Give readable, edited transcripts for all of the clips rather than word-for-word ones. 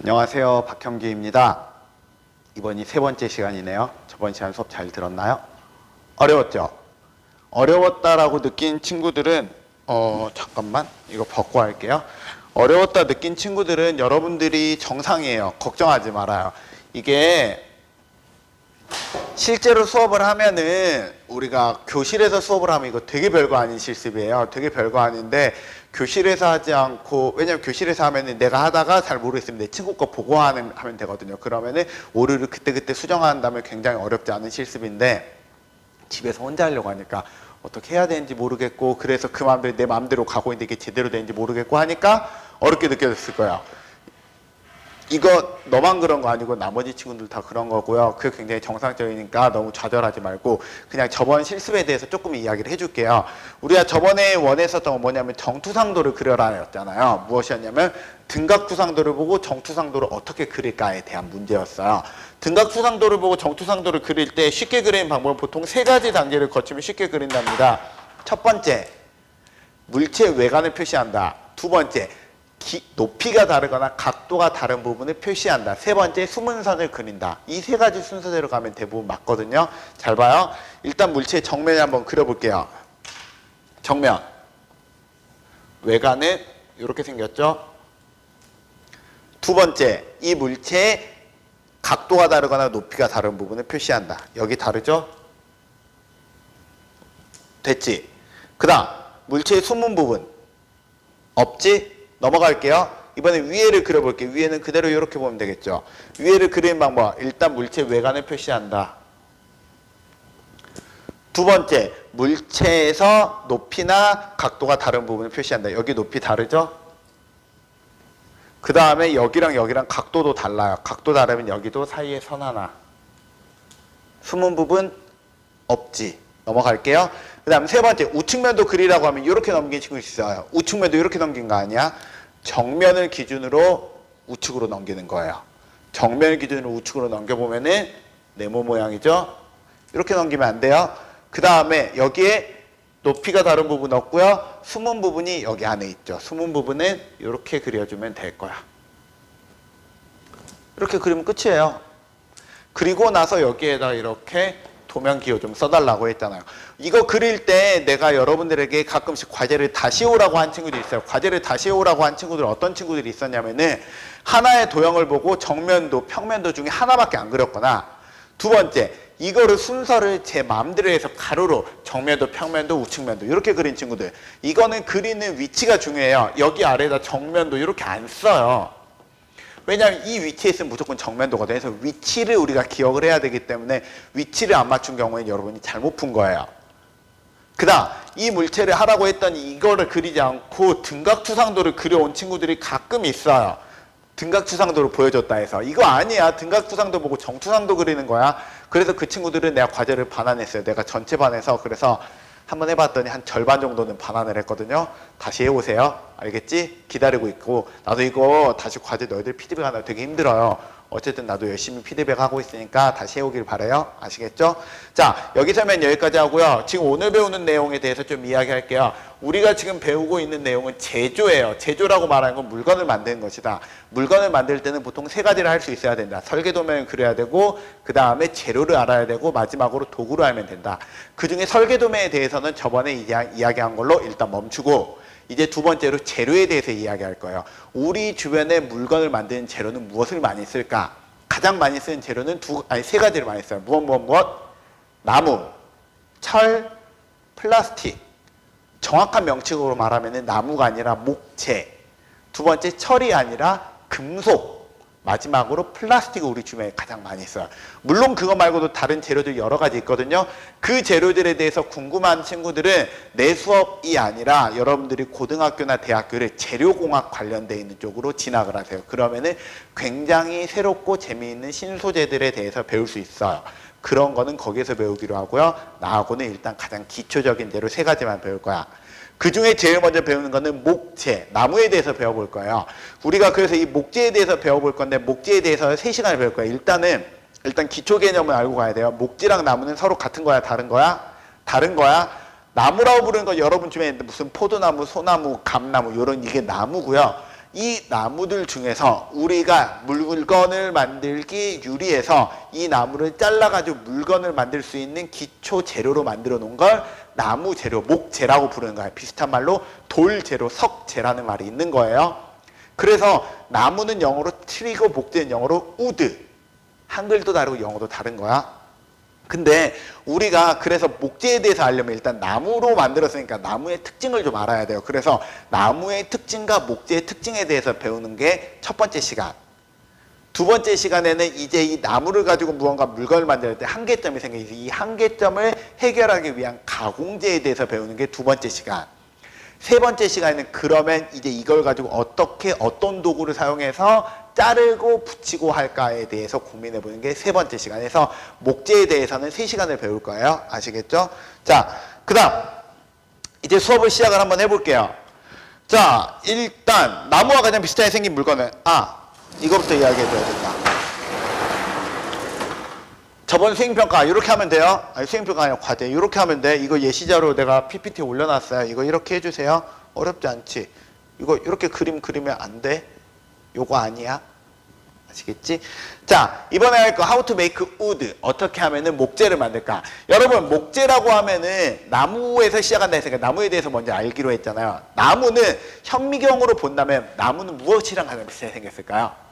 안녕하세요. 박형기입니다. 이번이 세 번째 시간이네요. 저번 시간 수업 잘 들었나요? 어려웠죠? 어려웠다라고 느낀 친구들은 잠깐만 이거 벗고 할게요. 어려웠다 느낀 친구들은 여러분들이 정상이에요. 걱정하지 말아요. 이게 실제로 수업을 하면은 우리가 교실에서 수업을 하면 이거 되게 별거 아닌 실습이에요. 되게 별거 아닌데 교실에서 하지 않고, 왜냐면 교실에서 하면은 내가 하다가 잘 모르겠으면 내 친구 거 보고 하면 되거든요. 그러면은 오류를 그때그때 수정한다면 굉장히 어렵지 않은 실습인데 집에서 혼자 하려고 하니까 어떻게 해야 되는지 모르겠고, 그래서 그 마음대로 내 마음대로 가고 있는데 이게 제대로 되는지 모르겠고 하니까 어렵게 느껴졌을 거예요. 이거 너만 그런 거 아니고 나머지 친구들 다 그런 거고요. 그게 굉장히 정상적이니까 너무 좌절하지 말고 그냥 저번 실습에 대해서 조금 이야기를 해줄게요. 우리가 저번에 원했었던 건 뭐냐면 정투상도를 그려라 였잖아요. 무엇이었냐면 등각투상도를 보고 정투상도를 어떻게 그릴까에 대한 문제였어요. 등각투상도를 보고 정투상도를 그릴 때 쉽게 그리는 방법은 보통 세 가지 단계를 거치면 쉽게 그린답니다. 첫 번째, 물체의 외관을 표시한다. 두 번째, 높이가 다르거나 각도가 다른 부분을 표시한다. 세 번째, 숨은 선을 그린다. 이 세 가지 순서대로 가면 대부분 맞거든요. 잘 봐요. 일단 물체의 정면을 한번 그려볼게요. 정면. 외관은 이렇게 생겼죠. 두 번째, 이 물체의 각도가 다르거나 높이가 다른 부분을 표시한다. 여기 다르죠? 됐지? 그 다음, 물체의 숨은 부분. 없지? 넘어갈게요. 이번에 위에를 그려볼게요. 위에는 그대로 이렇게 보면 되겠죠. 위에를 그리는 방법. 일단 물체 외관을 표시한다. 두 번째, 물체에서 높이나 각도가 다른 부분을 표시한다. 여기 높이 다르죠? 그 다음에 여기랑 여기랑 각도도 달라요. 각도 다르면 여기도 사이에 선 하나. 숨은 부분 없지. 넘어갈게요. 그 다음 세 번째, 우측면도 그리라고 하면 이렇게 넘긴 친구 있어요. 우측면도 이렇게 넘긴 거 아니야? 정면을 기준으로 우측으로 넘기는 거예요. 정면을 기준으로 우측으로 넘겨보면은 네모 모양이죠? 이렇게 넘기면 안 돼요. 그 다음에 여기에 높이가 다른 부분 없고요. 숨은 부분이 여기 안에 있죠. 숨은 부분은 이렇게 그려주면 될 거야. 이렇게 그리면 끝이에요. 그리고 나서 여기에다 이렇게 도면 기호 좀 써달라고 했잖아요. 이거 그릴 때 내가 여러분들에게 가끔씩 과제를 다시 오라고 한 친구들이 있어요. 과제를 다시 오라고 한 친구들 어떤 친구들이 있었냐면은 하나의 도형을 보고 정면도 평면도 중에 하나밖에 안 그렸거나, 두 번째, 이거를 순서를 제 마음대로 해서 가로로 정면도 평면도 우측면도 이렇게 그린 친구들, 이거는 그리는 위치가 중요해요. 여기 아래에다 정면도 이렇게 안 써요. 왜냐하면 이 위치에 있으면 무조건 정면도거든요. 그래서 위치를 우리가 기억을 해야 되기 때문에 위치를 안 맞춘 경우에는 여러분이 잘못 푼 거예요. 그 다음, 이 물체를 하라고 했더니 이거를 그리지 않고 등각투상도를 그려온 친구들이 가끔 있어요. 등각투상도를 보여줬다 해서. 이거 아니야. 등각투상도 보고 정투상도 그리는 거야. 그래서 그 친구들은 내가 과제를 반환했어요. 내가 전체 반해서. 그래서 한번 해봤더니 한 절반 정도는 반환을 했거든요. 다시 해오세요. 알겠지? 기다리고 있고. 나도 이거 다시 과제 너희들 피드백 하나 되게 힘들어요. 어쨌든 나도 열심히 피드백 하고 있으니까 다시 해오길 바라요. 아시겠죠? 자, 여기서면 여기까지 하고요. 지금 오늘 배우는 내용에 대해서 좀 이야기할게요. 우리가 지금 배우고 있는 내용은 제조예요. 제조라고 말하는 건 물건을 만드는 것이다. 물건을 만들 때는 보통 세 가지를 할 수 있어야 된다. 설계도면을 그려야 되고, 그 다음에 재료를 알아야 되고, 마지막으로 도구를 알면 된다. 그 중에 설계도면에 대해서는 저번에 이야기한 걸로 일단 멈추고, 이제 두 번째로 재료에 대해서 이야기할 거예요. 우리 주변에 물건을 만드는 재료는 무엇을 많이 쓸까? 가장 많이 쓰는 재료는 세 가지를 많이 써요. 무엇? 나무, 철, 플라스틱. 정확한 명칭으로 말하면 나무가 아니라 목재. 두 번째, 철이 아니라 금속. 마지막으로 플라스틱을 우리 주변에 가장 많이 써요. 물론 그거 말고도 다른 재료들 여러 가지 있거든요. 그 재료들에 대해서 궁금한 친구들은 내 수업이 아니라 여러분들이 고등학교나 대학교를 재료공학 관련되어 있는 쪽으로 진학을 하세요. 그러면은 굉장히 새롭고 재미있는 신소재들에 대해서 배울 수 있어요. 그런 거는 거기에서 배우기로 하고요. 나하고는 일단 가장 기초적인 대로 세 가지만 배울 거야. 그 중에 제일 먼저 배우는 거는 목재, 나무에 대해서 배워볼 거예요. 우리가 그래서 이 목재에 대해서 배워볼 건데, 목재에 대해서 3시간을 배울 거예요. 일단 기초 개념을 알고 가야 돼요. 목재랑 나무는 서로 같은 거야, 다른 거야? 다른 거야. 나무라고 부르는 건 여러분 주변에 무슨 포도나무, 소나무, 감나무 이런 이게 나무고요. 이 나무들 중에서 우리가 물건을 만들기 유리해서 이 나무를 잘라가지고 물건을 만들 수 있는 기초 재료로 만들어 놓은 걸 나무 재료, 목재라고 부르는 거예요. 비슷한 말로 돌재료, 석재라는 말이 있는 거예요. 그래서 나무는 영어로 트리고 목재는 영어로 우드. 한글도 다르고 영어도 다른 거야. 근데 우리가 그래서 목재에 대해서 알려면 일단 나무로 만들었으니까 나무의 특징을 좀 알아야 돼요. 그래서 나무의 특징과 목재의 특징에 대해서 배우는 게 첫 번째 시간. 두 번째 시간에는 이제 이 나무를 가지고 무언가 물건을 만들 때 한계점이 생기죠. 이 한계점을 해결하기 위한 가공제에 대해서 배우는 게 두 번째 시간. 세 번째 시간에는 그러면 이제 이걸 가지고 어떻게 어떤 도구를 사용해서 자르고 붙이고 할까에 대해서 고민해 보는 게 세 번째 시간에서 목재에 대해서는 3시간을 배울 거예요. 아시겠죠? 자, 그 다음 이제 수업을 시작을 한번 해볼게요. 자, 일단 나무와 가장 비슷하게 생긴 물건은 이거부터 이야기해 줘야겠다. 저번 수행평가 이렇게 하면 돼요. 아니 수행평가 아니라 과제 이렇게 하면 돼. 이거 예시자로 내가 PPT 올려놨어요. 이거 이렇게 해주세요. 어렵지 않지? 이거 이렇게 그리면 안 돼. 요거 아니야. 아시겠지? 자, 이번에 할 거 How to make wood. 어떻게 하면은 목재를 만들까? 여러분 목재라고 하면은 나무에서 시작한다 했으니까 나무에 대해서 먼저 알기로 했잖아요. 나무는 현미경으로 본다면 나무는 무엇이랑 가장 비슷하게 생겼을까요?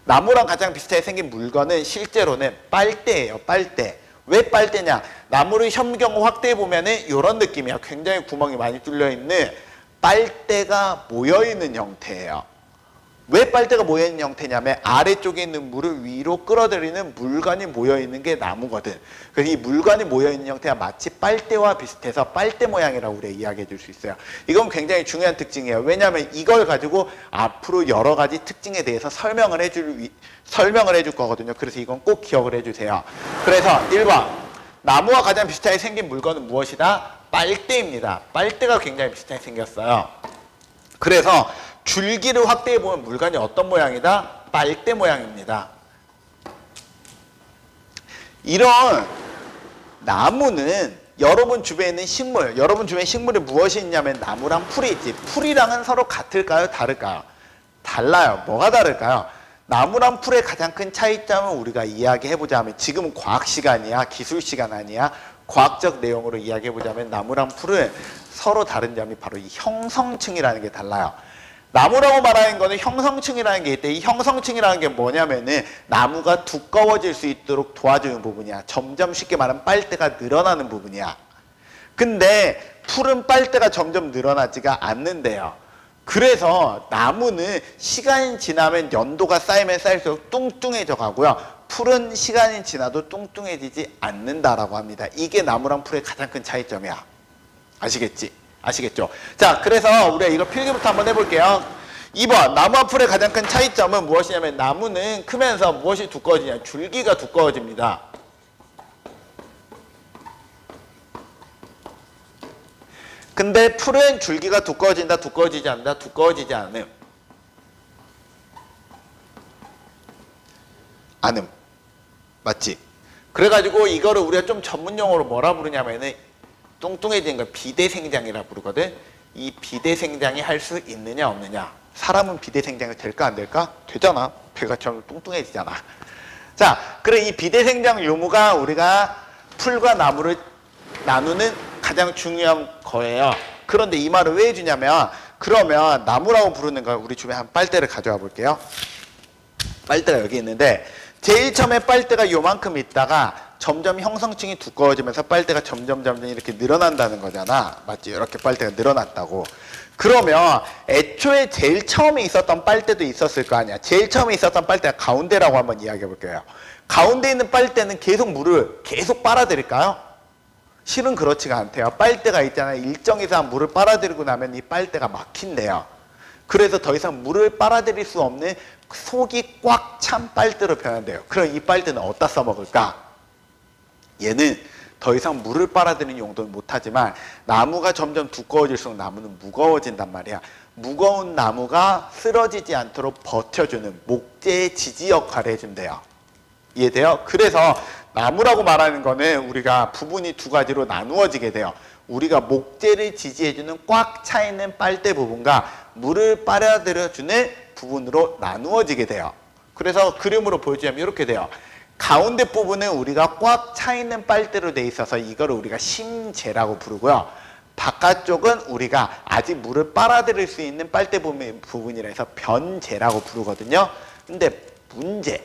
나무랑 가장 비슷하게 생긴 물건은 실제로는 빨대예요. 빨대. 왜 빨대냐? 나무를 현미경으로 확대해 보면은 이런 느낌이야. 굉장히 구멍이 많이 뚫려 있는 빨대가 모여 있는 형태예요. 왜 빨대가 모여있는 형태냐면 아래쪽에 있는 물을 위로 끌어들이는 물관이 모여있는 게 나무거든. 그래서 이 물관이 모여있는 형태가 마치 빨대와 비슷해서 빨대 모양이라고 우리가 이야기해 줄 수 있어요. 이건 굉장히 중요한 특징이에요. 왜냐하면 이걸 가지고 앞으로 여러 가지 특징에 대해서 설명을 해줄 거거든요. 그래서 이건 꼭 기억을 해주세요. 그래서 1번 나무와 가장 비슷하게 생긴 물건은 무엇이다? 빨대입니다. 빨대가 굉장히 비슷하게 생겼어요. 그래서 줄기를 확대해 보면 물건이 어떤 모양이다? 빨대 모양입니다. 이런 나무는 여러분 주변에 있는 식물, 여러분 주변에 식물이 무엇이 있냐면 나무랑 풀이 있지. 풀이랑은 서로 같을까요? 다를까요? 달라요. 뭐가 다를까요? 나무랑 풀의 가장 큰 차이점을 우리가 이야기해보자면 지금은 과학 시간이야. 기술 시간 아니야. 과학적 내용으로 이야기해보자면 나무랑 풀은 서로 다른 점이 바로 이 형성층이라는 게 달라요. 나무라고 말하는 거는 형성층이라는 게 있대. 이 형성층이라는 게 뭐냐면은 나무가 두꺼워질 수 있도록 도와주는 부분이야. 점점 쉽게 말하면 빨대가 늘어나는 부분이야. 근데 풀은 빨대가 점점 늘어나지가 않는데요. 그래서 나무는 시간이 지나면 연도가 쌓이면 쌓일수록 뚱뚱해져 가고요. 풀은 시간이 지나도 뚱뚱해지지 않는다라고 합니다. 이게 나무랑 풀의 가장 큰 차이점이야. 아시겠지? 아시겠죠? 자, 그래서 우리가 이거 필기부터 한번 해볼게요. 2번, 나무와 풀의 가장 큰 차이점은 무엇이냐면 나무는 크면서 무엇이 두꺼워지냐? 줄기가 두꺼워집니다. 근데 풀은 줄기가 두꺼워진다, 두꺼워지지 않는다, 두꺼워지지 않음. 않음. 맞지? 그래가지고 이거를 우리가 좀 전문용어로 뭐라 부르냐면은 뚱뚱해지는 걸 비대생장이라 부르거든. 이 비대생장이 할 수 있느냐 없느냐. 사람은 비대생장이 될까 안 될까? 되잖아. 배가 좀 뚱뚱해지잖아. 자, 그래 이 비대생장 유무가 우리가 풀과 나무를 나누는 가장 중요한 거예요. 그런데 이 말을 왜 해주냐면 그러면 나무라고 부르는 걸 우리 주변에 한 빨대를 가져와 볼게요. 빨대가 여기 있는데 제일 처음에 빨대가 요만큼 있다가 점점 형성층이 두꺼워지면서 빨대가 점점 이렇게 늘어난다는 거잖아. 맞지? 이렇게 빨대가 늘어났다고. 그러면 애초에 제일 처음에 있었던 빨대도 있었을 거 아니야. 제일 처음에 있었던 빨대가 가운데라고 한번 이야기해 볼게요. 가운데 있는 빨대는 계속 물을 계속 빨아들일까요? 실은 그렇지가 않대요. 빨대가 있잖아요. 일정 이상 물을 빨아들이고 나면 이 빨대가 막힌대요. 그래서 더 이상 물을 빨아들일 수 없는 속이 꽉 찬 빨대로 변한대요. 그럼 이 빨대는 어디다 써먹을까? 얘는 더 이상 물을 빨아들이는 용도는 못하지만 나무가 점점 두꺼워질수록 나무는 무거워진단 말이야. 무거운 나무가 쓰러지지 않도록 버텨주는 목재의 지지 역할을 해준대요. 이해돼요? 그래서 나무라고 말하는 거는 우리가 부분이 두 가지로 나누어지게 돼요. 우리가 목재를 지지해주는 꽉 차있는 빨대 부분과 물을 빨아들여주는 부분으로 나누어지게 돼요. 그래서 그림으로 보여주자면 이렇게 돼요. 가운데 부분은 우리가 꽉 차있는 빨대로 돼 있어서 이거를 우리가 심재라고 부르고요. 바깥쪽은 우리가 아직 물을 빨아들일 수 있는 빨대 부분이라 해서 변재라고 부르거든요. 근데 문제,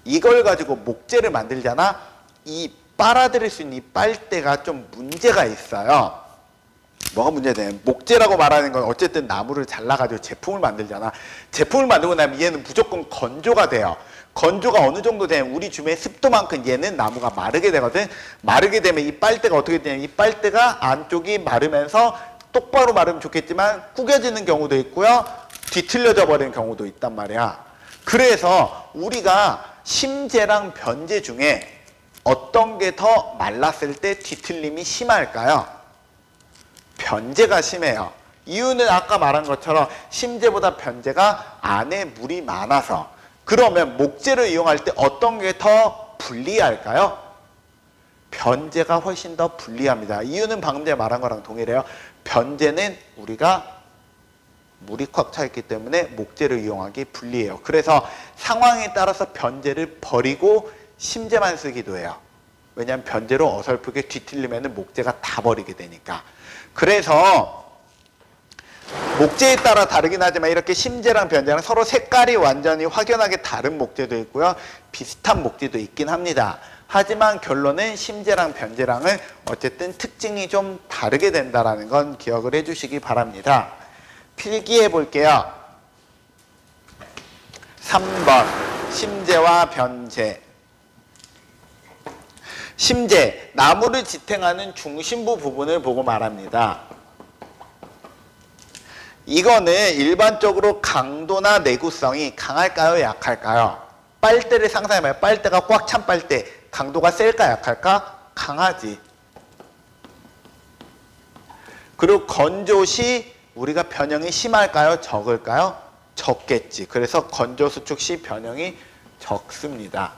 이걸 가지고 목재를 만들잖아. 이 빨아들일 수 있는 이 빨대가 좀 문제가 있어요. 뭐가 문제냐면 목재라고 말하는 건 어쨌든 나무를 잘라가지고 제품을 만들잖아. 제품을 만들고 나면 얘는 무조건 건조가 돼요. 건조가 어느 정도 되면 우리 주변의 습도만큼 얘는 나무가 마르게 되거든. 마르게 되면 이 빨대가 어떻게 되냐면 이 빨대가 안쪽이 마르면서 똑바로 마르면 좋겠지만 구겨지는 경우도 있고요. 뒤틀려져 버리는 경우도 있단 말이야. 그래서 우리가 심재랑 변재 중에 어떤 게 더 말랐을 때 뒤틀림이 심할까요? 변재가 심해요. 이유는 아까 말한 것처럼 심재보다 변재가 안에 물이 많아서. 그러면 목재를 이용할 때 어떤 게 더 불리할까요? 변재가 훨씬 더 불리합니다. 이유는 방금 전에 말한 거랑 동일해요. 변재는 우리가 물이 꽉 차 있기 때문에 목재를 이용하기 불리해요. 그래서 상황에 따라서 변재를 버리고 심재만 쓰기도 해요. 왜냐하면 변재로 어설프게 뒤틀리면 목재가 다 버리게 되니까. 그래서 목재에 따라 다르긴 하지만 이렇게 심재랑 변재랑 서로 색깔이 완전히 확연하게 다른 목재도 있고요. 비슷한 목재도 있긴 합니다. 하지만 결론은 심재랑 변재랑은 어쨌든 특징이 좀 다르게 된다는 건 기억을 해주시기 바랍니다. 필기해 볼게요. 3번 심재와 변재. 심재, 나무를 지탱하는 중심부 부분을 보고 말합니다. 이거는 일반적으로 강도나 내구성이 강할까요? 약할까요? 빨대를 상상해봐요. 빨대가 꽉 찬 빨대. 강도가 셀까? 약할까? 강하지. 그리고 건조 시 우리가 변형이 심할까요? 적을까요? 적겠지. 그래서 건조 수축 시 변형이 적습니다.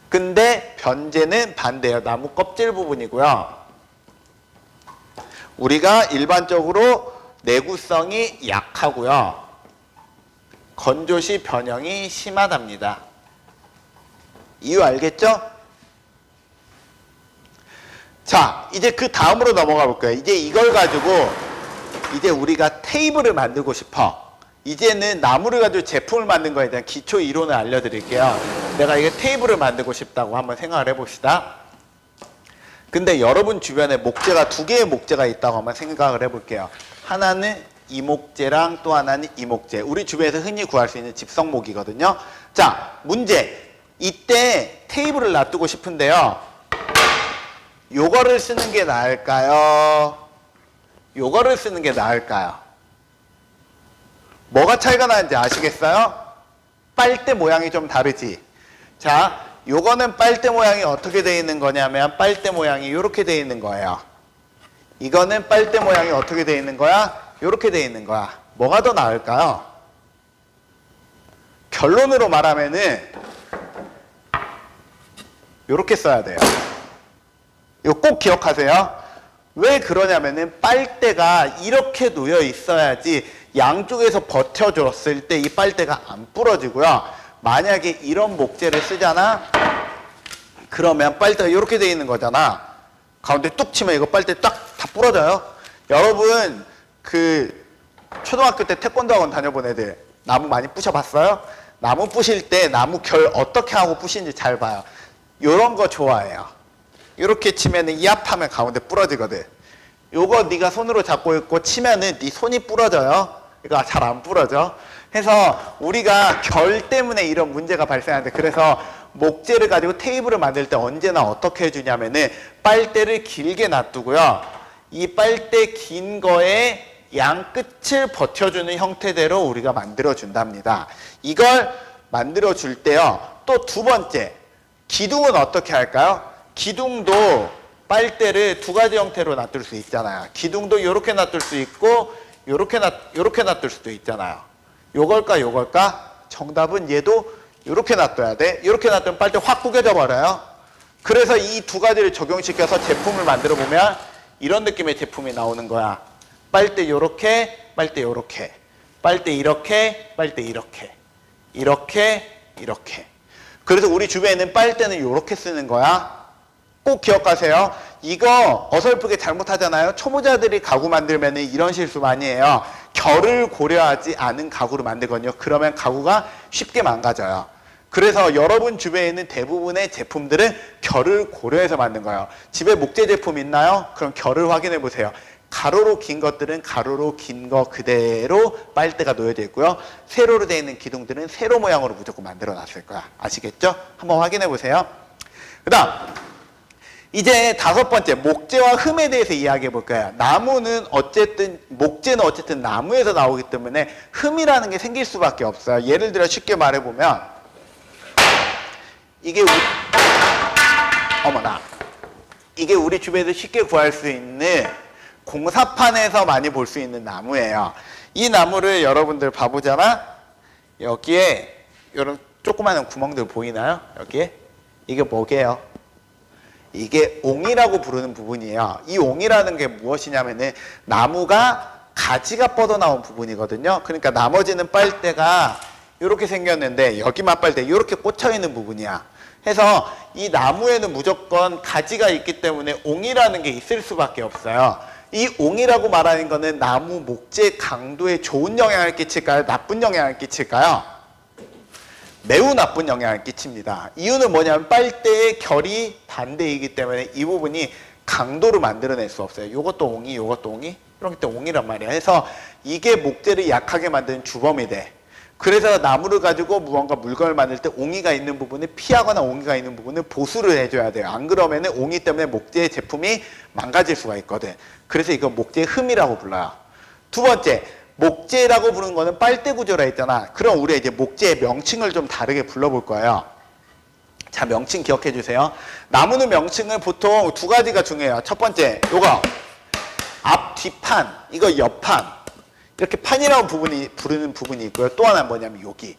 근데 변재는 반대예요. 나무 껍질 부분이고요. 우리가 일반적으로 내구성이 약하고요. 건조 시 변형이 심하답니다. 이유 알겠죠? 자, 이제 그 다음으로 넘어가 볼까요? 이제 이걸 가지고 이제 우리가 테이블을 만들고 싶어. 이제는 나무를 가지고 제품을 만든 거에 대한 기초 이론을 알려드릴게요. 내가 이게 테이블을 만들고 싶다고 한번 생각을 해봅시다. 근데 여러분 주변에 목재가 두 개의 목재가 있다고 한번 생각을 해볼게요. 하나는 이 목재랑 또 하나는 이 목재. 우리 주변에서 흔히 구할 수 있는 집성목이거든요. 자, 문제. 이때 테이블을 놔두고 싶은데요. 요거를 쓰는 게 나을까요? 요거를 쓰는 게 나을까요? 뭐가 차이가 나는지 아시겠어요? 빨대 모양이 좀 다르지. 자, 요거는 빨대 모양이 어떻게 되어 있는 거냐면 빨대 모양이 이렇게 되어 있는 거예요. 이거는 빨대 모양이 어떻게 되어 있는 거야? 이렇게 되어 있는 거야. 뭐가 더 나을까요? 결론으로 말하면은 이렇게 써야 돼요. 이거 꼭 기억하세요. 왜 그러냐면은 빨대가 이렇게 놓여 있어야지 양쪽에서 버텨줬을 때 이 빨대가 안 부러지고요. 만약에 이런 목재를 쓰잖아. 그러면 빨대가 이렇게 돼 있는 거잖아. 가운데 뚝 치면 이거 빨대 딱 다 부러져요. 여러분 그 초등학교 때 태권도 학원 다녀본 애들 나무 많이 부셔봤어요? 나무 부실 때 나무 결 어떻게 하고 부시는지 잘 봐요. 요런 거 좋아해요. 이렇게 치면은 이 앞하면 가운데 부러지거든. 요거 네가 손으로 잡고 있고 치면은 네 손이 부러져요. 이거 잘 안 부러져. 해서 우리가 결 때문에 이런 문제가 발생하는데, 그래서 목재를 가지고 테이블을 만들 때 언제나 어떻게 해주냐면은 빨대를 길게 놔두고요. 이 빨대 긴 거에 양 끝을 버텨주는 형태대로 우리가 만들어 준답니다. 이걸 만들어 줄 때요. 또 두 번째, 기둥은 어떻게 할까요? 기둥도 빨대를 두 가지 형태로 놔둘 수 있잖아요. 기둥도 이렇게 놔둘 수 있고 요렇게 놔둘 수도 있잖아요. 요걸까 요걸까? 정답은 얘도 요렇게 놔둬야 돼. 요렇게 놔두면 빨대 확 구겨져 버려요. 그래서 이 두 가지를 적용시켜서 제품을 만들어 보면 이런 느낌의 제품이 나오는 거야. 빨대 요렇게, 빨대 요렇게, 빨대 이렇게, 빨대 이렇게, 이렇게, 이렇게. 그래서 우리 주변에는 빨대는 요렇게 쓰는 거야. 꼭 기억하세요. 이거 어설프게 잘못하잖아요. 초보자들이 가구 만들면 이런 실수 많이 해요. 결을 고려하지 않은 가구를 만들거든요. 그러면 가구가 쉽게 망가져요. 그래서 여러분 주변에 있는 대부분의 제품들은 결을 고려해서 만든 거예요. 집에 목재 제품 있나요? 그럼 결을 확인해 보세요. 가로로 긴 것들은 가로로 긴 거 그대로 빨대가 놓여져 있고요. 세로로 되어 있는 기둥들은 세로 모양으로 무조건 만들어 놨을 거야. 아시겠죠? 한번 확인해 보세요. 그 다음 이제 5번째 목재와 흠에 대해서 이야기해 볼 거예요. 나무는 어쨌든 목재는 어쨌든 나무에서 나오기 때문에 흠이라는 게 생길 수밖에 없어요. 예를 들어 쉽게 말해 보면 이게 어머나 이게 우리 주변에서 쉽게 구할 수 있는 공사판에서 많이 볼 수 있는 나무예요. 이 나무를 여러분들 봐보잖아. 여기에 이런 조그마한 구멍들 보이나요? 여기에 이게 뭐게요? 이게 옹이라고 부르는 부분이에요. 이 옹이라는 게 무엇이냐면은 나무가 가지가 뻗어나온 부분이거든요. 그러니까 나머지는 빨대가 이렇게 생겼는데 여기만 빨대 이렇게 꽂혀있는 부분이야. 해서 이 나무에는 무조건 가지가 있기 때문에 옹이라는 게 있을 수밖에 없어요. 이 옹이라고 말하는 거는 나무 목재 강도에 좋은 영향을 끼칠까요? 나쁜 영향을 끼칠까요? 매우 나쁜 영향을 끼칩니다. 이유는 뭐냐면 빨대의 결이 반대이기 때문에 이 부분이 강도를 만들어낼 수 없어요. 이것도 옹이, 이것도 옹이, 이렇게 때 옹이란 말이야. 해서 이게 목재를 약하게 만드는 주범이 돼. 그래서 나무를 가지고 무언가 물건을 만들 때 옹이가 있는 부분을 피하거나 옹이가 있는 부분을 보수를 해줘야 돼요. 안 그러면 옹이 때문에 목재의 제품이 망가질 수가 있거든. 그래서 이거 목재의 흠이라고 불러요. 두 번째, 목재라고 부르는 거는 빨대 구조라 했잖아. 그럼 우리가 이제 목재의 명칭을 좀 다르게 불러볼 거예요. 자, 명칭 기억해 주세요. 나무는 명칭을 보통 2가지가 중요해요. 첫 번째, 요거 앞, 뒷판, 이거 옆판. 이렇게 판이라고 부르는 부분이 있고요. 또 하나는 뭐냐면 여기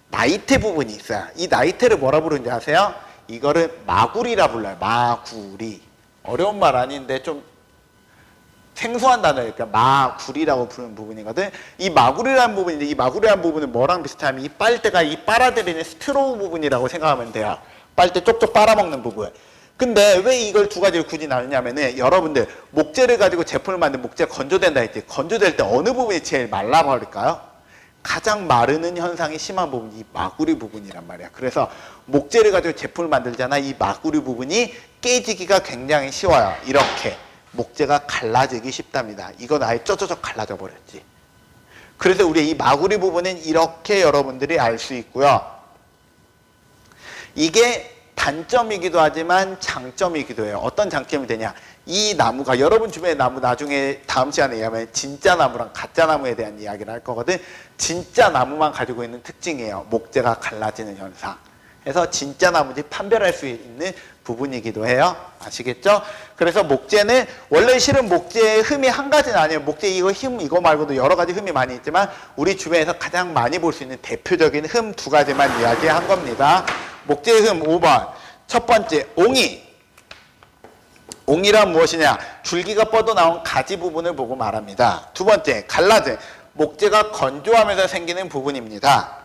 나이테 부분이 있어요. 이 나이테를 뭐라 부르는지 아세요? 이거를 마구리라 불러요. 마구리. 어려운 말 아닌데 좀 생소한 단어니까 마구리라고 부르는 부분이거든. 이 마구리라는 부분인데 이 마구리라는 부분은 뭐랑 비슷하면 이 빨대가 이 빨아들이는 스트로우 부분이라고 생각하면 돼요. 빨대 쪽쪽 빨아먹는 부분. 근데 왜 이걸 2가지를 굳이 나누냐면은 여러분들 목재를 가지고 제품을 만든 목재가 건조된다 했지. 건조될 때 어느 부분이 제일 말라버릴까요? 가장 마르는 현상이 심한 부분이 이 마구리 부분이란 말이야. 그래서 목재를 가지고 제품을 만들잖아. 이 마구리 부분이 깨지기가 굉장히 쉬워요. 이렇게 목재가 갈라지기 쉽답니다. 이건 아예 쩌쩌쩍 갈라져 버렸지. 그래서 우리 이 마구리 부분은 이렇게 여러분들이 알 수 있고요. 이게 단점이기도 하지만 장점이기도 해요. 어떤 장점이 되냐? 이 나무가 여러분 주변의 나무 나중에 다음 시간에 얘기하면 진짜 나무랑 가짜 나무에 대한 이야기를 할 거거든. 진짜 나무만 가지고 있는 특징이에요. 목재가 갈라지는 현상. 그래서 진짜 나무인지 판별할 수 있는 부분이기도 해요. 아시겠죠? 그래서 목재는 원래 실은 목재의 흠이 한 가지는 아니에요. 목재 이거 말고도 여러 가지 흠이 많이 있지만 우리 주변에서 가장 많이 볼 수 있는 대표적인 흠 2가지만 이야기한 겁니다. 목재의 흠 5번. 첫 번째, 옹이. 옹이란 무엇이냐? 줄기가 뻗어나온 가지 부분을 보고 말합니다. 두 번째, 갈라진. 목재가 건조하면서 생기는 부분입니다.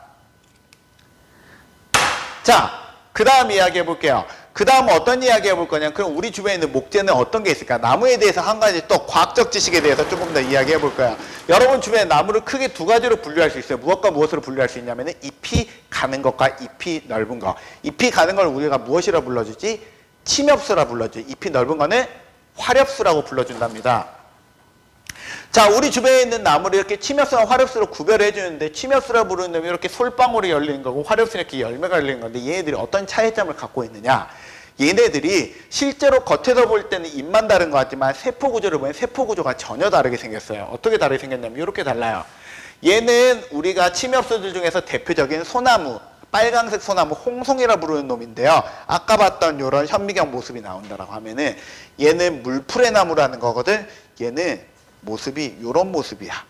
자, 그 다음 이야기 해볼게요. 그 다음 어떤 이야기 해볼 거냐? 그럼 우리 주변에 있는 목재는 어떤 게 있을까? 나무에 대해서 한 가지 또 과학적 지식에 대해서 조금 더 이야기 해볼 거예요. 여러분 주변에 나무를 크게 2가지로 분류할 수 있어요. 무엇과 무엇으로 분류할 수 있냐면 잎이 가는 것과 잎이 넓은 것. 잎이 가는 걸 우리가 무엇이라 불러주지? 침엽수라 불러주지. 잎이 넓은 거는 화렵수라고 불러준답니다. 자, 우리 주변에 있는 나무를 이렇게 침엽수와 화렵수로 구별해 주는데 침엽수라 부르는 놈이 이렇게 솔방울이 열리는 거고 화렵수는 이렇게 열매가 열리는 건데 얘네들이 어떤 차이점을 갖고 있느냐? 얘네들이 실제로 겉에서 볼 때는 잎만 다른 것 같지만 세포 구조를 보면 세포 구조가 전혀 다르게 생겼어요. 어떻게 다르게 생겼냐면 이렇게 달라요. 얘는 우리가 침엽수들 중에서 대표적인 소나무, 빨강색 소나무 홍송이라 부르는 놈인데요. 아까 봤던 이런 현미경 모습이 나온다라고 하면은 얘는 물풀의 나무라는 거거든. 얘는 모습이 이런 모습이야.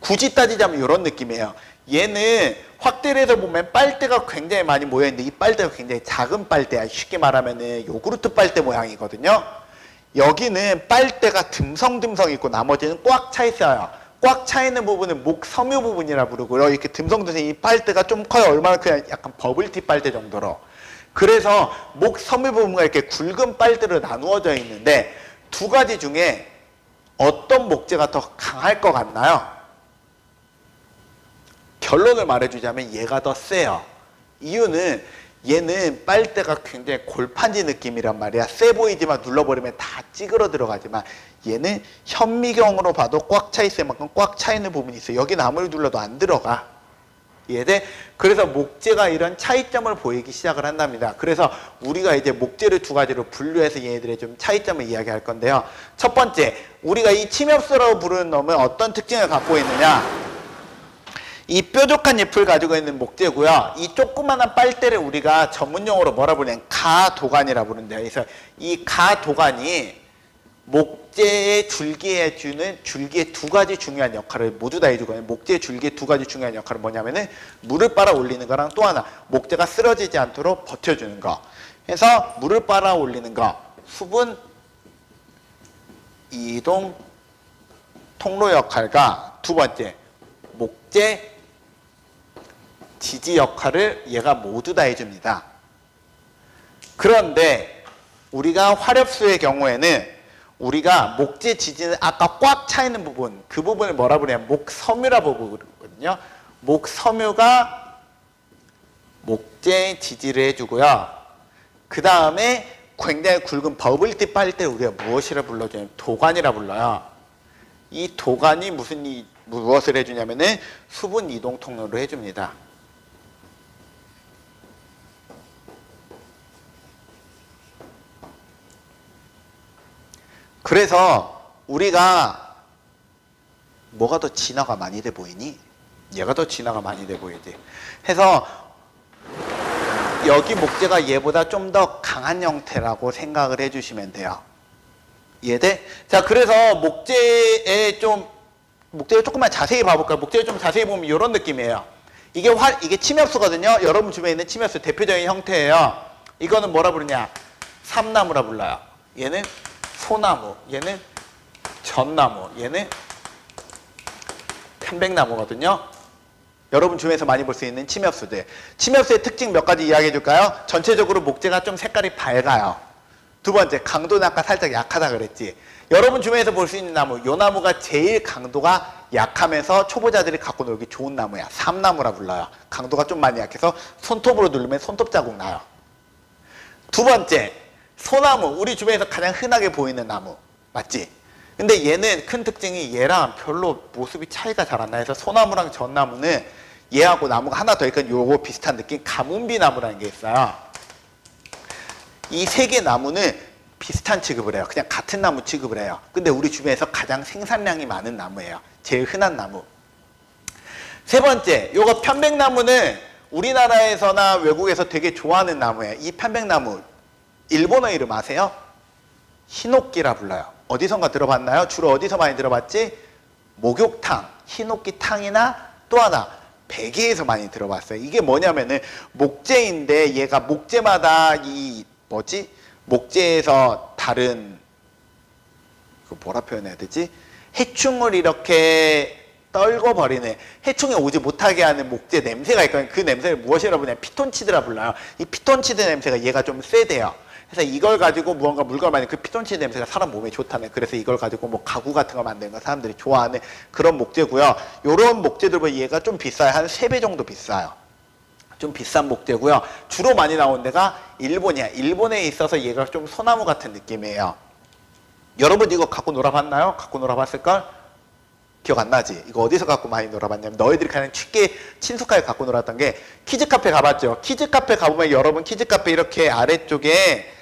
굳이 따지자면 이런 느낌이에요. 얘는 확대를 해서 보면 빨대가 굉장히 많이 모여있는데 이 빨대가 굉장히 작은 빨대야. 쉽게 말하면 요구르트 빨대 모양이거든요. 여기는 빨대가 듬성듬성 있고 나머지는 꽉 차 있어요. 꽉 차 있는 부분은 목섬유 부분이라 부르고요. 이렇게 듬성듬성 이 빨대가 좀 커요. 얼마나 그냥 약간 버블티 빨대 정도로. 그래서 목섬유 부분과 이렇게 굵은 빨대로 나누어져 있는데 두 가지 중에 어떤 목재가 더 강할 것 같나요? 결론을 말해주자면 얘가 더 세요. 이유는 얘는 빨대가 굉장히 골판지 느낌이란 말이야. 세 보이지만 눌러버리면 다 찌그러 들어가지만 얘는 현미경으로 봐도 꽉 차 있을 만큼 꽉 차 있는 부분이 있어요. 여기는 아무리 눌러도 안 들어가. 이해돼? 그래서 목재가 이런 차이점을 보이기 시작을 한답니다. 그래서 우리가 이제 목재를 두 가지로 분류해서 얘네들의 좀 차이점을 이야기할 건데요. 첫 번째, 우리가 이 침엽수라고 부르는 놈은 어떤 특징을 갖고 있느냐? 이 뾰족한 잎을 가지고 있는 목재고요. 이 조그마한 빨대를 우리가 전문용어로 뭐라 부르냐면 가도관이라 부른대요. 그래서 이 가도관이 목재의 줄기에 주는 줄기의 두 가지 중요한 역할을 모두 다 해주거든요. 목재의 줄기의 두 가지 중요한 역할은 뭐냐면은 물을 빨아 올리는 거랑 또 하나 목재가 쓰러지지 않도록 버텨주는 거. 그래서 물을 빨아 올리는 거, 수분 이동 통로 역할과 두 번째 목재 지지 역할을 얘가 모두 다 해줍니다. 그런데 우리가 화렵수의 경우에는 우리가 목재 지지는 아까 꽉 차 있는 부분, 그 부분을 뭐라 부르냐면 목섬유라고 부르거든요. 목섬유가 목재 지지를 해주고요. 그 다음에 굉장히 굵은 버블티 빨대를 우리가 무엇이라 불러주냐면 도관이라 불러요. 이 도관이 무엇을 해주냐면은 수분 이동 통로를 해줍니다. 그래서 우리가 뭐가 더 진화가 많이 돼 보이니? 얘가 더 진화가 많이 돼 보이지. 해서 여기 목재가 얘보다 좀 더 강한 형태라고 생각을 해주시면 돼요. 이해돼? 자, 그래서 목재를 조금만 자세히 봐볼까요? 목재를 좀 자세히 보면 이런 느낌이에요. 이게 침엽수거든요. 여러분 주변에 있는 침엽수 대표적인 형태예요. 이거는 뭐라 부르냐? 삼나무라 불러요. 얘는 소나무, 얘는 전나무, 얘는 편백나무거든요. 여러분 주변에서 많이 볼 수 있는 침엽수들. 침엽수의 특징 몇 가지 이야기해 줄까요? 전체적으로 목재가 좀 색깔이 밝아요. 두 번째, 강도는 아까 살짝 약하다 그랬지. 여러분 주변에서 볼 수 있는 나무, 요 나무가 제일 강도가 약하면서 초보자들이 갖고 놀기 좋은 나무야. 삼나무라 불러요. 강도가 좀 많이 약해서 손톱으로 누르면 손톱 자국 나요. 두 번째, 소나무, 우리 주변에서 가장 흔하게 보이는 나무 맞지? 근데 얘는 큰 특징이 얘랑 별로 모습이 차이가 잘 안 나요. 그래서 소나무랑 전나무는 얘하고 나무가 하나 더 있건 요거 비슷한 느낌 가문비 나무라는 게 있어요. 이 세 개 나무는 비슷한 취급을 해요. 그냥 같은 나무 취급을 해요. 근데 우리 주변에서 가장 생산량이 많은 나무예요. 제일 흔한 나무. 세 번째, 요거 편백나무는 우리나라에서나 외국에서 되게 좋아하는 나무예요. 이 편백나무 일본어 이름 아세요? 히노키라 불러요. 어디선가 들어봤나요? 주로 어디서 많이 들어봤지? 목욕탕, 히노키탕이나 또 하나 베개에서 많이 들어봤어요. 이게 뭐냐면은 목재인데 얘가 목재마다 목재에서 다른 뭐라 표현해야 되지? 해충을 이렇게 떨궈버리는, 해충이 오지 못하게 하는 목재 냄새가 있거든요. 그 냄새를 무엇이라 부르냐면 피톤치드라 불러요. 이 피톤치드 냄새가 얘가 좀 세대요. 그래서 이걸 가지고 무언가 물건을 만드는 그 피톤치드 냄새가 사람 몸에 좋다네. 그래서 이걸 가지고 뭐 가구 같은 거 만드는 거 사람들이 좋아하는 그런 목재고요. 요런 목재들보다 얘가 좀 비싸요. 한 3배 정도 비싸요. 좀 비싼 목재고요. 주로 많이 나온 데가 일본이야. 일본에 있어서 얘가 좀 소나무 같은 느낌이에요. 여러분 이거 갖고 놀아봤나요? 갖고 놀아봤을걸? 기억 안 나지? 이거 어디서 갖고 많이 놀아봤냐면 너희들이 가장 쉽게 친숙하게 갖고 놀았던 게 키즈카페 가봤죠? 키즈카페 가보면 여러분 키즈카페 이렇게 아래쪽에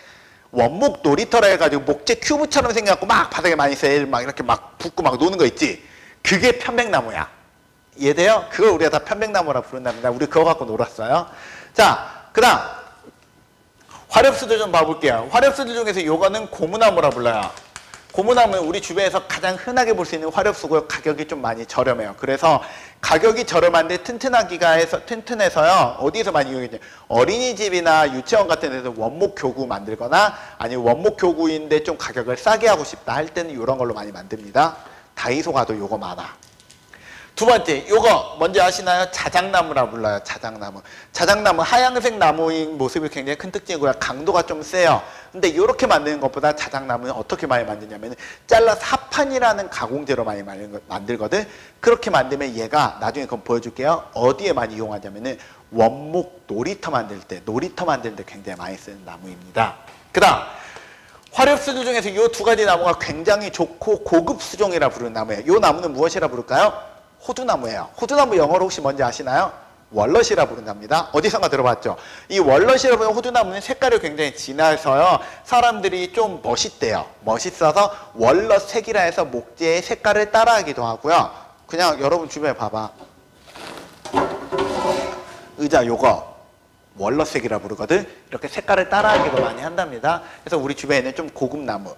원목 놀이터라 해가지고 목재 큐브처럼 생겨갖고 막 바닥에 많이 있어요. 막 이렇게 막 붙고 막 노는 거 있지? 그게 편백나무야. 이해돼요? 그걸 우리가 다 편백나무라 부른답니다. 우리 그거 갖고 놀았어요. 자, 그 다음 화렵수들 좀 봐볼게요. 화렵수들 중에서 요거는 고무나무라 불러요. 고무나무는 우리 주변에서 가장 흔하게 볼 수 있는 화렵수고요. 가격이 좀 많이 저렴해요. 그래서 가격이 저렴한데 튼튼해서요. 어디서 많이 이용해요? 어린이집이나 유치원 같은 데서 원목 교구 만들거나 아니면 원목 교구인데 좀 가격을 싸게 하고 싶다 할 때는 이런 걸로 많이 만듭니다. 다이소 가도 요거 많아. 두 번째, 요거 뭔지 아시나요? 자작나무라 불러요. 자작나무. 자작나무 하얀색 나무인 모습이 굉장히 큰 특징이고요. 강도가 좀 세요. 근데 이렇게 만드는 것보다 자작나무는 어떻게 많이 만드냐면 잘라서 합판이라는 가공재로 많이 만들거든. 그렇게 만들면 얘가 나중에 그건 보여줄게요. 어디에 많이 이용하냐면은 원목 놀이터 만들 때 굉장히 많이 쓰는 나무입니다. 그 다음 화렵수들 중에서 이 두 가지 나무가 굉장히 좋고 고급 수종이라 부르는 나무예요. 이 나무는 무엇이라 부를까요? 호두나무예요. 호두나무 영어로 혹시 뭔지 아시나요? 월넛이라 부른답니다. 어디선가 들어봤죠? 이 월넛이라 부르는 호두나무는 색깔이 굉장히 진해서요. 사람들이 좀 멋있대요. 멋있어서 월넛색이라 해서 목재의 색깔을 따라하기도 하고요. 그냥 여러분 주변에 봐봐. 의자 요거 월넛색이라 부르거든. 이렇게 색깔을 따라하기도 많이 한답니다. 그래서 우리 주변에는 좀 고급 나무.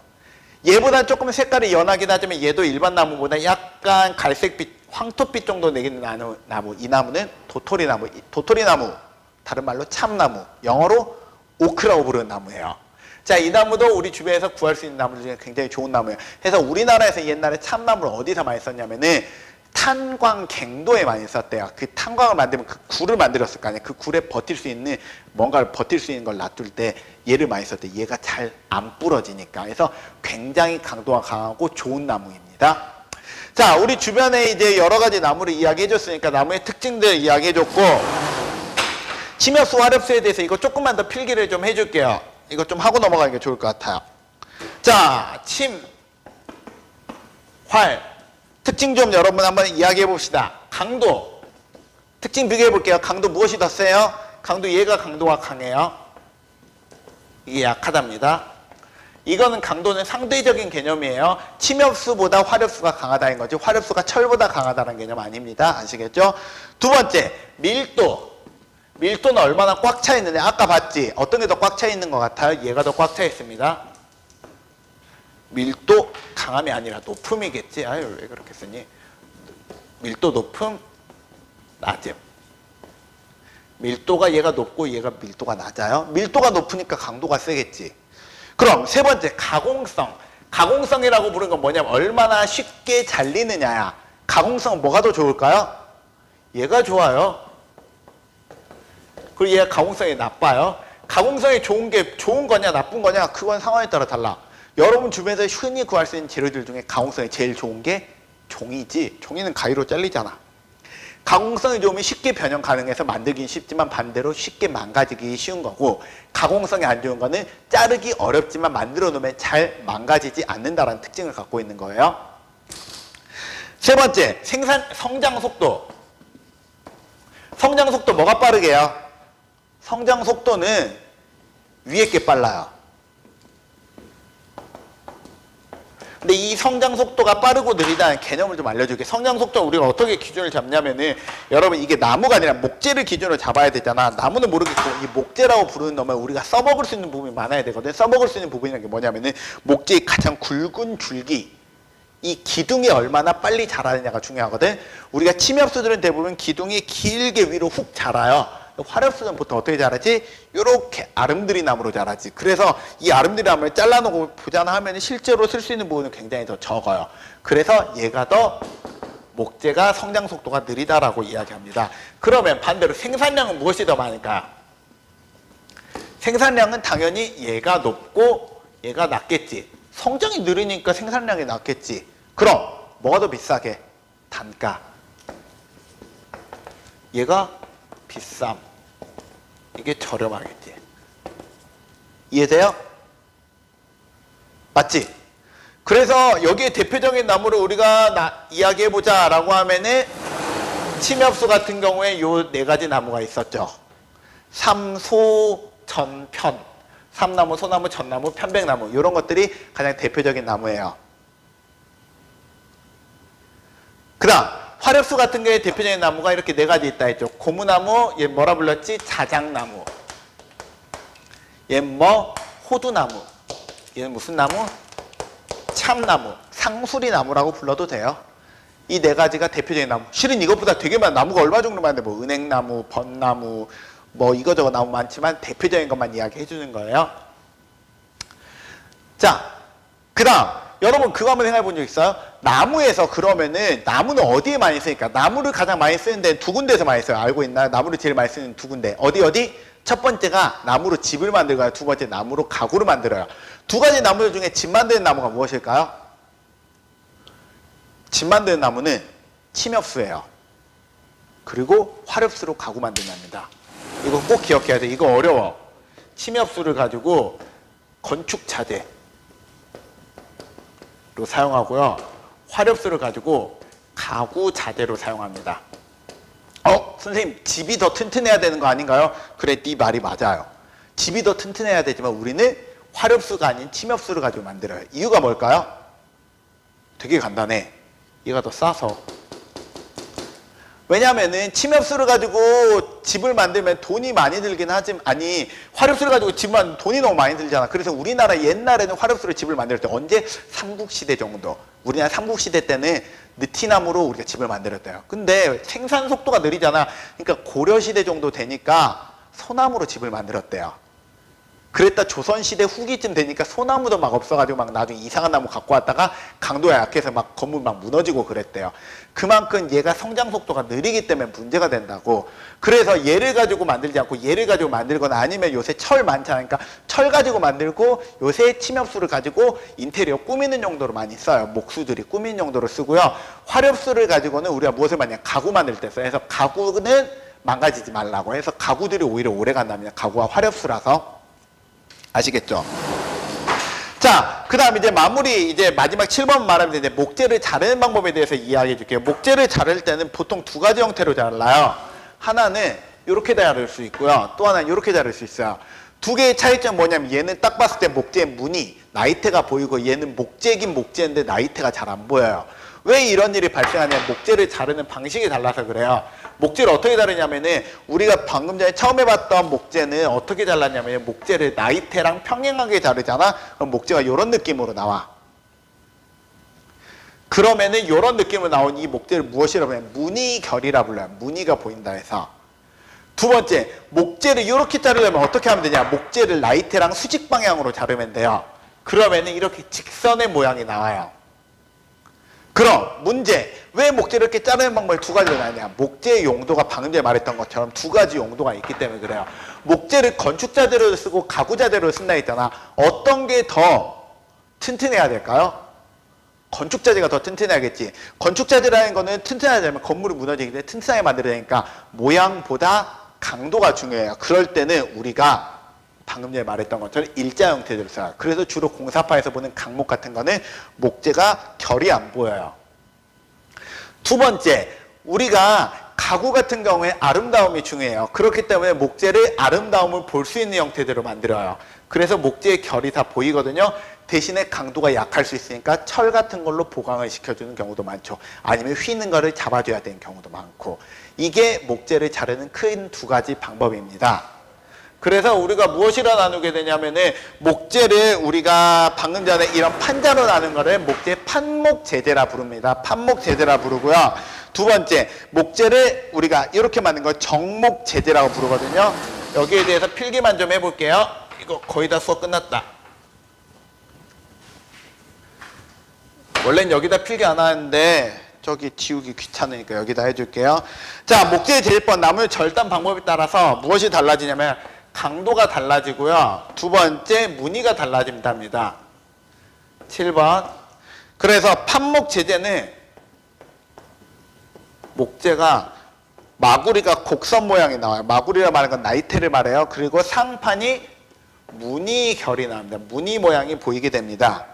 얘보다 조금 색깔이 연하긴 하지만 얘도 일반 나무보다 약간 갈색빛, 황토빛 정도 내기는 나무. 이 나무는 도토리나무. 도토리나무, 다른 말로 참나무. 영어로 오크라고 부르는 나무예요. 자, 이 나무도 우리 주변에서 구할 수 있는 나무 중에 굉장히 좋은 나무예요. 그래서 우리나라에서 옛날에 참나무를 어디서 많이 썼냐면은 탄광갱도에 많이 썼대요. 그 탄광을 만들면 그 굴을 만들었을 거 아니에요. 그 굴에 버틸 수 있는 뭔가를 버틸 수 있는 걸 놔둘 때 얘를 많이 썼대. 얘가 잘 안 부러지니까. 그래서 굉장히 강도가 강하고 좋은 나무입니다. 자, 우리 주변에 이제 여러 가지 나무를 이야기해 줬으니까 나무의 특징들 이야기해 줬고 침엽수, 화렵수에 대해서 이거 조금만 더 필기를 좀 해줄게요. 이거 좀 하고 넘어가는 게 좋을 것 같아요. 자, 침, 활 특징 좀 여러분 한번 이야기해 봅시다. 강도 특징 비교해 볼게요. 강도 무엇이 더 세요? 강도 얘가 강도가 강해요. 이게 약하답니다. 이거는 강도는 상대적인 개념이에요. 침엽수보다 화렵수가 강하다는 거지 화렵수가 철보다 강하다는 개념 아닙니다. 아시겠죠? 두 번째, 밀도. 밀도는 얼마나 꽉 차 있느냐. 아까 봤지? 어떤 게 더 꽉 차 있는 것 같아요? 얘가 더 꽉 차 있습니다. 밀도 강함이 아니라 높음이겠지. 아유, 왜 그렇게 쓰니? 밀도 높음, 낮음. 밀도가 얘가 높고 얘가 밀도가 낮아요. 밀도가 높으니까 강도가 세겠지. 그럼 세 번째, 가공성. 가공성이라고 부르는 건 뭐냐면 얼마나 쉽게 잘리느냐야. 가공성은 뭐가 더 좋을까요? 얘가 좋아요. 그리고 얘가 가공성이 나빠요. 가공성이 좋은 게 좋은 거냐 나쁜 거냐 그건 상황에 따라 달라. 여러분 주변에서 흔히 구할 수 있는 재료들 중에 가공성이 제일 좋은 게 종이지. 종이는 가위로 잘리잖아. 가공성이 좋으면 쉽게 변형 가능해서 만들긴 쉽지만 반대로 쉽게 망가지기 쉬운 거고 가공성이 안 좋은 거는 자르기 어렵지만 만들어 놓으면 잘 망가지지 않는다는 특징을 갖고 있는 거예요. 세 번째, 성장 속도. 성장 속도 뭐가 빠르게요? 성장 속도는 위에 게 빨라요. 근데 이 성장 속도가 빠르고 느리다는 개념을 좀 알려줄게. 성장 속도 우리가 어떻게 기준을 잡냐면은 여러분 이게 나무가 아니라 목재를 기준으로 잡아야 되잖아. 나무는 모르겠고 이 목재라고 부르는 놈은 우리가 써먹을 수 있는 부분이 많아야 되거든. 써먹을 수 있는 부분이라는 게 뭐냐면은 목재의 가장 굵은 줄기 이 기둥이 얼마나 빨리 자라느냐가 중요하거든. 우리가 침엽수들은 대부분 기둥이 길게 위로 훅 자라요. 화렵수는 보통 어떻게 자라지? 이렇게 아름드리 나무로 자라지. 그래서 이 아름드리 나무를 잘라놓고 보잖아 하면 실제로 쓸 수 있는 부분은 굉장히 더 적어요. 그래서 얘가 더 목재가 성장 속도가 느리다라고 이야기합니다. 그러면 반대로 생산량은 무엇이 더 많을까요? 생산량은 당연히 얘가 높고 얘가 낮겠지. 성장이 느리니까 생산량이 낮겠지. 그럼 뭐가 더 비싸게? 단가. 얘가 비쌈. 이게 저렴하겠지. 이해돼요? 맞지? 그래서 여기에 대표적인 나무를 우리가 이야기해보자 라고 하면은 침엽수 같은 경우에 요 네 가지 나무가 있었죠. 삼소, 전편. 삼나무, 소나무, 전나무, 편백나무 이런 것들이 가장 대표적인 나무예요. 그 다음 화렵수 같은 게 대표적인 나무가 이렇게 네 가지 있다 했죠. 고무나무, 얘 뭐라 불렀지? 자작나무. 얘 뭐? 호두나무. 얘는 무슨 나무? 참나무, 상수리나무라고 불러도 돼요. 이 네 가지가 대표적인 나무. 실은 이것보다 되게 많은 나무가 얼마 정도 많은데 뭐 은행나무, 벚나무, 뭐 이거저거 나무 많지만 대표적인 것만 이야기해 주는 거예요. 자, 그 다음 여러분 그거 한번 생각해 본 적 있어요? 나무에서 그러면은 나무는 어디에 많이 쓰니까 나무를 가장 많이 쓰는 데는 두 군데에서 많이 써요. 알고 있나요? 나무를 제일 많이 쓰는 두 군데. 어디? 첫 번째가 나무로 집을 만들고요. 두 번째 나무로 가구를 만들어요. 두 가지 나무 중에 집 만드는 나무가 무엇일까요? 집 만드는 나무는 침엽수예요. 그리고 화렵수로 가구 만든답니다. 이거 꼭 기억해야 돼. 이거 어려워. 침엽수를 가지고 건축 자재로 사용하고요. 화렵수를 가지고 가구 자재로 사용합니다. 선생님 집이 더 튼튼해야 되는 거 아닌가요? 그래, 네 말이 맞아요. 집이 더 튼튼해야 되지만 우리는 화렵수가 아닌 침엽수를 가지고 만들어요. 이유가 뭘까요? 되게 간단해. 얘가 더 싸서. 왜냐면은 침엽수를 가지고 집을 만들면 돈이 많이 들긴 하지만, 아니 화렵수를 가지고 집만 돈이 너무 많이 들잖아. 그래서 우리나라 옛날에는 화렵수로 집을 만들 때 언제? 삼국시대 정도. 우리나라 삼국시대 때는 느티나무로 우리가 집을 만들었대요. 근데 생산 속도가 느리잖아. 그러니까 고려시대 정도 되니까 소나무로 집을 만들었대요. 그랬다 조선시대 후기쯤 되니까 소나무도 막 없어가지고 막 나중에 이상한 나무 갖고 왔다가 강도가 약해서 막 건물 막 무너지고 그랬대요. 그만큼 얘가 성장 속도가 느리기 때문에 문제가 된다고. 그래서 얘를 가지고 만들지 않고 얘를 가지고 만들거나 아니면 요새 철 많잖아요. 그러니까 철 가지고 만들고 요새 침엽수를 가지고 인테리어 꾸미는 용도로 많이 써요. 목수들이 꾸미는 용도로 쓰고요. 화렵수를 가지고는 우리가 무엇을 만드냐? 가구 만들 때 써요. 그래서 가구는 망가지지 말라고 해서 가구들이 오히려 오래 간답니다. 가구와 화렵수라서. 아시겠죠? 자, 그 다음 이제 마무리, 이제 마지막 7번 말하면 이제 목재를 자르는 방법에 대해서 이야기해 줄게요. 목재를 자를 때는 보통 두 가지 형태로 잘라요. 하나는 이렇게 자를 수 있고요. 또 하나는 이렇게 자를 수 있어요. 두 개의 차이점은 뭐냐면 얘는 딱 봤을 때 목재의 무늬, 나이테가 보이고 얘는 목재긴 목재인데 나이테가 잘 안 보여요. 왜 이런 일이 발생하냐면 목재를 자르는 방식이 달라서 그래요. 목재를 어떻게 자르냐면은 우리가 방금 전에 처음 해봤던 목재는 어떻게 잘랐냐면 목재를 나이테랑 평행하게 자르잖아. 그럼 목재가 이런 느낌으로 나와. 그러면은 이런 느낌으로 나온 이 목재를 무엇이라고 하냐면 무늬결이라 불러요. 무늬가 보인다 해서. 두 번째, 목재를 이렇게 자르려면 어떻게 하면 되냐? 목재를 나이테랑 수직 방향으로 자르면 돼요. 그러면은 이렇게 직선의 모양이 나와요. 그럼 문제, 왜 목재를 이렇게 자르는 방법이 두 가지로 나뉘냐? 목재의 용도가 방금 전에 말했던 것처럼 두 가지 용도가 있기 때문에 그래요. 목재를 건축자재로 쓰고 가구자재로 쓴다 했잖아. 어떤 게 더 튼튼해야 될까요? 건축자재가 더 튼튼해야겠지. 건축자재라는 거는 튼튼하자면 건물이 무너지기 때문에 튼튼하게 만들어야 되니까 모양보다 강도가 중요해요. 그럴 때는 우리가 방금 전에 말했던 것처럼 일자 형태를 써요. 그래서 주로 공사파에서 보는 강목 같은 거는 목재가 결이 안 보여요. 두 번째, 우리가 가구 같은 경우에 아름다움이 중요해요. 그렇기 때문에 목재를 아름다움을 볼 수 있는 형태대로 만들어요. 그래서 목재의 결이 다 보이거든요. 대신에 강도가 약할 수 있으니까 철 같은 걸로 보강을 시켜주는 경우도 많죠. 아니면 휘는 거를 잡아줘야 되는 경우도 많고. 이게 목재를 자르는 큰 두 가지 방법입니다. 그래서 우리가 무엇이라 나누게 되냐면은 목재를 우리가 방금 전에 이런 판자로 나눈 거를 목재 판목재재라 부릅니다. 판목재재라 부르고요. 두 번째, 목재를 우리가 이렇게 만든 걸 정목재재라고 부르거든요. 여기에 대해서 필기만 좀 해볼게요. 이거 거의 다 수업 끝났다. 원래는 여기다 필기 안 하는데 저기 지우기 귀찮으니까 여기다 해줄게요. 자, 목재의 제일번 나무 절단 방법에 따라서 무엇이 달라지냐면 강도가 달라지고요. 두 번째, 무늬가 달라진답니다. 7번. 그래서 판목 재재는 목재가 마구리가 곡선 모양이 나와요. 마구리라 말하는 건 나이테를 말해요. 그리고 상판이 무늬결이 나옵니다. 무늬 모양이 보이게 됩니다.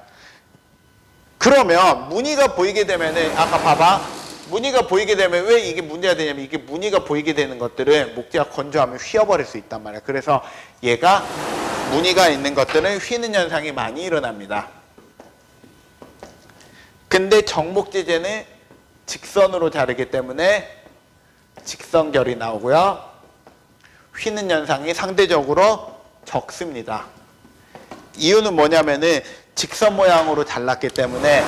그러면 무늬가 보이게 되면은 아까 봐봐. 무늬가 보이게 되면 왜 이게 문제가 되냐면 이게 무늬가 보이게 되는 것들은 목재가 건조하면 휘어버릴 수 있단 말이에요. 그래서 얘가 무늬가 있는 것들은 휘는 현상이 많이 일어납니다. 근데 정목재재는 직선으로 자르기 때문에 직선결이 나오고요. 휘는 현상이 상대적으로 적습니다. 이유는 뭐냐면은 직선 모양으로 잘랐기 때문에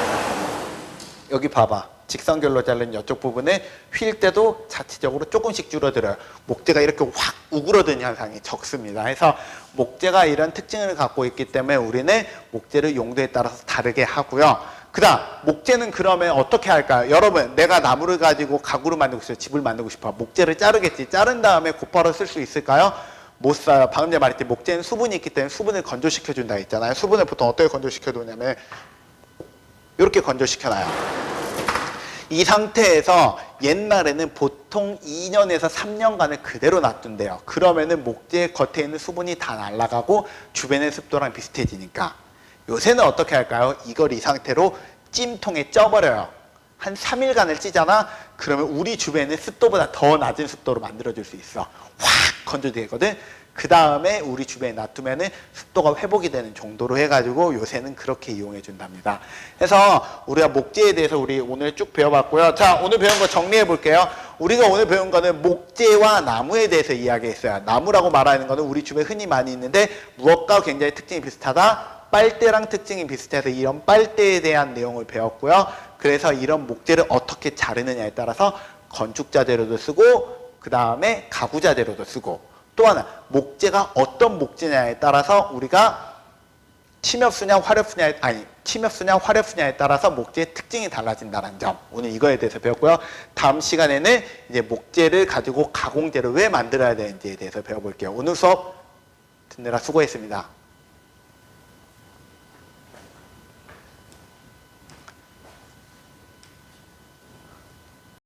여기 봐봐. 직선결로 자른 이쪽 부분에 휠 때도 자체적으로 조금씩 줄어들어요. 목재가 이렇게 확 우그러드는 현상이 적습니다. 그래서 목재가 이런 특징을 갖고 있기 때문에 우리는 목재를 용도에 따라서 다르게 하고요. 그 다음 목재는 그러면 어떻게 할까요? 여러분, 내가 나무를 가지고 가구를 만들고 싶어요. 집을 만들고 싶어. 목재를 자르겠지. 자른 다음에 곧바로 쓸 수 있을까요? 못 써요. 방금 전에 말했듯이 목재는 수분이 있기 때문에 수분을 건조시켜준다 했잖아요. 수분을 보통 어떻게 건조시켜두냐면 이렇게 건조시켜놔요. 이 상태에서 옛날에는 보통 2년에서 3년간을 그대로 놔둔대요. 그러면은 목재 겉에 있는 수분이 다 날아가고 주변의 습도랑 비슷해지니까. 요새는 어떻게 할까요? 이걸 이 상태로 찜통에 쪄버려요. 한 3일간을 찌잖아? 그러면 우리 주변의 습도보다 더 낮은 습도로 만들어줄 수 있어. 확 건조되거든? 그 다음에 우리 주변에 놔두면은 습도가 회복이 되는 정도로 해가지고 요새는 그렇게 이용해 준답니다. 그래서 우리가 목재에 대해서 우리 오늘 쭉 배워봤고요. 자, 오늘 배운 거 정리해 볼게요. 우리가 오늘 배운 거는 목재와 나무에 대해서 이야기했어요. 나무라고 말하는 거는 우리 주변에 흔히 많이 있는데 무엇과 굉장히 특징이 비슷하다? 빨대랑 특징이 비슷해서 이런 빨대에 대한 내용을 배웠고요. 그래서 이런 목재를 어떻게 자르느냐에 따라서 건축 자재로도 쓰고 그 다음에 가구 자재로도 쓰고 또 하나 목재가 어떤 목재냐에 따라서 우리가 침엽수냐 화렵수냐에 따라서 목재의 특징이 달라진다는 점, 오늘 이거에 대해서 배웠고요. 다음 시간에는 이제 목재를 가지고 가공재를 왜 만들어야 되는지에 대해서 배워볼게요. 오늘 수업 듣느라 수고했습니다.